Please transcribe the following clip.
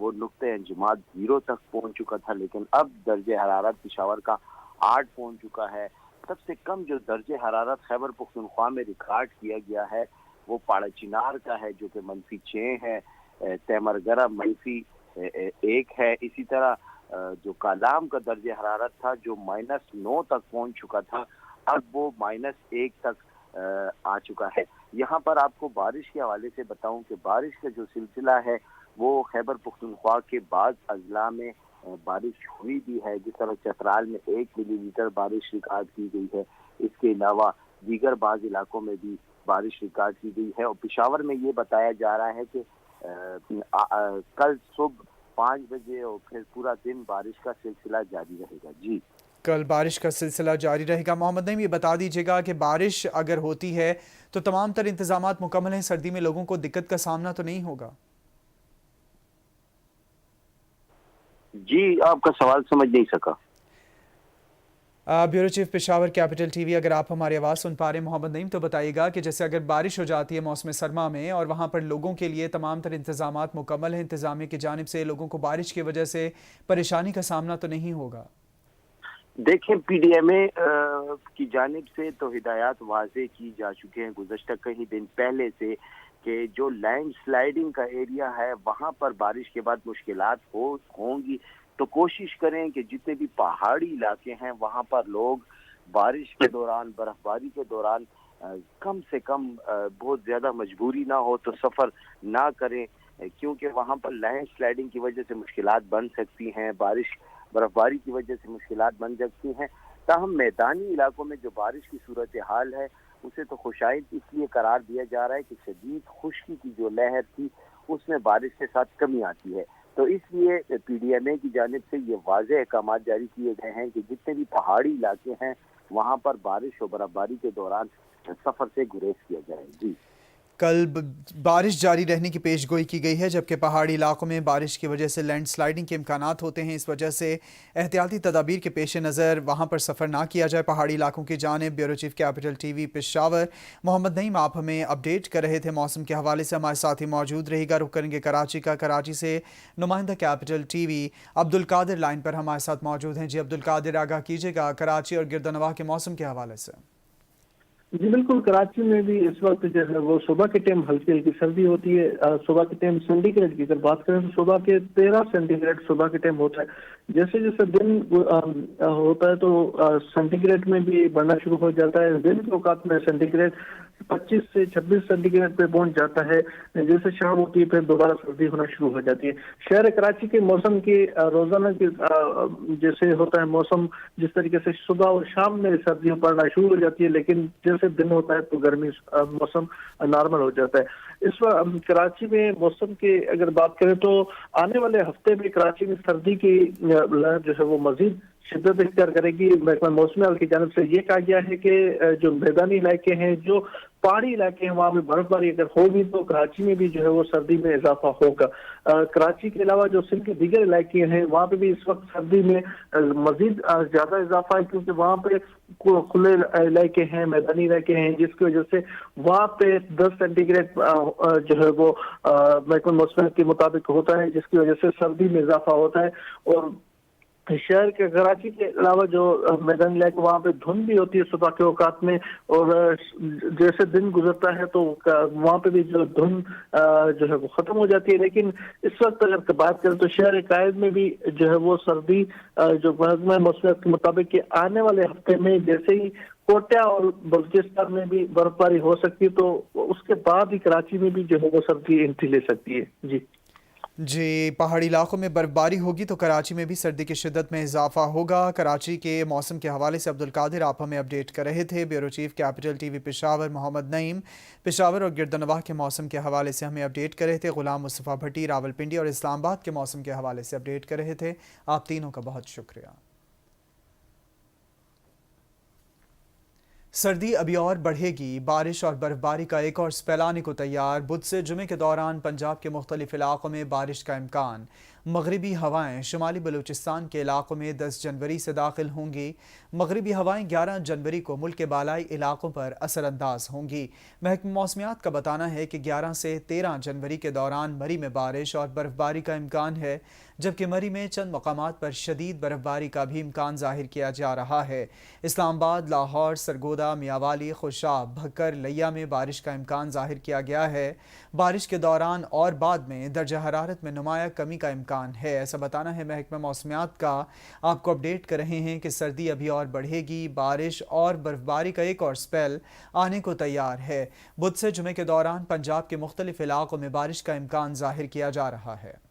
وہ نقطۂ انجماد 0 تک پہنچ چکا تھا، لیکن اب درجہ حرارت پشاور کا 8 پہنچ چکا ہے۔ سب سے کم جو درجہ حرارت خیبر پختونخوا میں ریکارڈ کیا گیا ہے وہ پاڑا چنار کا ہے جو کہ -6 ہے، تیمر گرہ -1 ہے۔ اسی طرح جو کالام کا درجہ حرارت تھا جو -9 تک پہنچ چکا تھا، اب وہ -1 تک آ چکا ہے۔ یہاں پر آپ کو بارش کے حوالے سے بتاؤں کہ بارش کا جو سلسلہ ہے وہ خیبر پختونخوا کے بعض اضلاع میں بارش ہوئی بھی ہے، جس طرح چترال میں 1 ملی لیٹر بارش ریکارڈ کی گئی ہے۔ اس کے علاوہ دیگر بعض علاقوں میں بھی بارش ریکارڈ کی گئی ہے، اور پشاور میں یہ بتایا جا رہا ہے کہ کل صبح 5 بجے اور پھر پورا دن بارش کا سلسلہ جاری رہے گا۔ جی، کل بارش کا سلسلہ جاری رہے گا۔ محمد نعیم، یہ بتا دیجیے گا کہ بارش اگر ہوتی ہے تو تمام تر انتظامات مکمل ہیں، سردی میں لوگوں کو دقت کا سامنا تو نہیں ہوگا؟ جی، آپ کا سوال سمجھ نہیں سکا۔ Bureau chief Peshawar capital T V, اگر آپ ہماری آواز سن پا رہے ہیں محمد نعیم، تو بتائیے گا کہ جیسے اگر بارش ہو جاتی ہے موسم سرما میں اور وہاں پر لوگوں کے لیے تمام تر انتظامات مکمل ہیں، انتظامیہ کی جانب سے لوگوں کو بارش کی وجہ سے پریشانی کا سامنا تو نہیں ہوگا؟ دیکھیں، پی ڈی ایم اے کی جانب سے تو ہدایات واضح کی جا چکے ہیں گزشتہ کئی دن پہلے سے کہ جو لینڈ سلائیڈنگ کا ایریا ہے وہاں پر بارش کے بعد مشکلات ہوں گی، تو کوشش کریں کہ جتنے بھی پہاڑی علاقے ہیں وہاں پر لوگ بارش کے دوران، برف باری کے دوران کم سے کم بہت زیادہ مجبوری نہ ہو تو سفر نہ کریں، کیونکہ وہاں پر لینڈ سلائیڈنگ کی وجہ سے مشکلات بن سکتی ہیں، برف باری کی وجہ سے مشکلات بن سکتی ہیں۔ تاہم میدانی علاقوں میں جو بارش کی صورتحال ہے اسے تو خوشائند اس لیے قرار دیا جا رہا ہے کہ شدید خشکی کی جو لہر تھی اس میں بارش کے ساتھ کمی آتی ہے، تو اس لیے پی ڈی ایم اے کی جانب سے یہ واضح احکامات جاری کیے گئے ہیں کہ جتنے بھی پہاڑی علاقے ہیں وہاں پر بارش اور برف باری کے دوران سفر سے گریز کیا جائے۔ جی، کل بارش جاری رہنے کی پیش گوئی کی گئی ہے، جبکہ پہاڑی علاقوں میں بارش کی وجہ سے لینڈ سلائیڈنگ کے امکانات ہوتے ہیں، اس وجہ سے احتیاطی تدابیر کے پیش نظر وہاں پر سفر نہ کیا جائے پہاڑی علاقوں کی جانب۔ Bureau chief capital TV Peshawar Muhammad Naeem آپ ہمیں اپڈیٹ کر رہے تھے موسم کے حوالے سے، ہمارے ساتھ ہی موجود رہے گا۔ رخ کریں گے کراچی کا، کراچی سے نمائندہ capital TV Abdul Qadir line پر ہمارے ساتھ موجود ہیں۔ جی عبدالقادر، آگاہ کیجیے گا کراچی اور گردنواہ کے موسم کے حوالے سے۔ جی بالکل، کراچی میں بھی اس وقت جو ہے وہ صبح کے ٹائم ہلکی ہلکی سردی ہوتی ہے۔ صبح کے ٹائم سینٹی گریڈ کی اگر بات کریں تو صبح کے 13 سینٹی گریڈ صبح کے ٹائم ہوتا ہے۔ جیسے جیسے دن ہوتا ہے تو سینٹی گریڈ میں بھی بڑھنا شروع ہو جاتا ہے۔ دن کے اوقات میں سینٹی گریڈ 25 سے 26 سینٹی گریڈ پہ پہنچ جاتا ہے۔ جیسے شام ہوتی ہے پھر دوبارہ سردی ہونا شروع ہو جاتی ہے۔ شہر کراچی کے موسم کی روزانہ کی جیسے ہوتا ہے موسم، جس طریقے سے صبح اور شام میں سردیاں پڑنا شروع ہو جاتی ہے، لیکن جیسے دن ہوتا ہے تو گرمی موسم نارمل ہو جاتا ہے۔ اس وقت کراچی میں موسم کی اگر بات کریں تو آنے والے ہفتے میں کراچی میں سردی کی لہر جو ہے وہ مزید شدت اختیار کرے گی۔ محکمہ موسم حال کی جانب سے یہ کہا گیا ہے کہ جو میدانی علاقے ہیں، جو پہاڑی علاقے ہیں، وہاں پہ برف باری اگر ہوگی تو کراچی میں بھی جو ہے وہ سردی میں اضافہ ہوگا۔ کراچی کے علاوہ جو سندھ کے دیگر علاقے ہیں وہاں پہ بھی اس وقت سردی میں مزید زیادہ اضافہ ہے، کیونکہ وہاں پہ کھلے علاقے ہیں، میدانی علاقے ہیں، جس کی وجہ سے وہاں پہ 10 سینٹی گریڈ جو ہے وہ محکمہ موسم کے مطابق ہوتا ہے، جس کی وجہ سے سردی میں اضافہ ہوتا ہے۔ اور شہر کے کراچی کے علاوہ جو میدانی علاقے وہاں پہ دھند بھی ہوتی ہے صبح کے اوقات میں، اور جیسے دن گزرتا ہے تو وہاں پہ بھی جو دھند جو ہے وہ ختم ہو جاتی ہے۔ لیکن اس وقت اگر بات کریں تو شہر قائد میں بھی جو ہے وہ سردی جو محکمہ موسمیات کے مطابق کہ آنے والے ہفتے میں جیسے ہی کوٹا اور بلوچستان میں بھی برف باری ہو سکتی ہے، تو اس کے بعد ہی کراچی میں بھی جو ہے وہ سردی انٹری لے سکتی ہے۔ جی، پہاڑی علاقوں میں برف باری ہوگی تو کراچی میں بھی سردی کی شدت میں اضافہ ہوگا۔ کراچی کے موسم کے حوالے سے عبدالقادر آپ ہمیں اپڈیٹ کر رہے تھے۔ Bureau chief capital TV Peshawar Muhammad Naeem Peshawar اور گردنواہ کے موسم کے حوالے سے ہمیں اپڈیٹ کر رہے تھے۔ غلام مصطفیٰ بھٹی راولپنڈی اور اسلام آباد کے موسم کے حوالے سے اپڈیٹ کر رہے تھے۔ آپ تینوں کا بہت شکریہ۔ سردی ابھی اور بڑھے گی، بارش اور برف باری کا ایک اور سپیل آنے کو تیار۔ بدھ سے جمعے کے دوران پنجاب کے مختلف علاقوں میں بارش کا امکان۔ مغربی ہوائیں شمالی بلوچستان کے علاقوں میں 10 جنوری سے داخل ہوں گی۔ مغربی ہوائیں 11 جنوری کو ملک کے بالائی علاقوں پر اثر انداز ہوں گی۔ محکمہ موسمیات کا بتانا ہے کہ 11 سے 13 جنوری کے دوران مری میں بارش اور برف باری کا امکان ہے، جبکہ مری میں چند مقامات پر شدید برف باری کا بھی امکان ظاہر کیا جا رہا ہے۔ اسلام آباد، لاہور، سرگودا، میاوالی، خوشاب، بھکر، لیا میں بارش کا امکان ظاہر کیا گیا ہے۔ بارش کے دوران اور بعد میں درجہ حرارت میں نمایاں کمی کا امکان ہے، ایسا بتانا ہے محکمہ موسمیات کا۔ آپ کو اپڈیٹ کر رہے ہیں کہ سردی ابھی اور بڑھے گی۔ بارش اور برف باری کا ایک اور سپیل آنے کو تیار ہے۔ بدھ سے جمعے کے دوران پنجاب کے مختلف علاقوں میں بارش کا امکان ظاہر کیا جا رہا ہے۔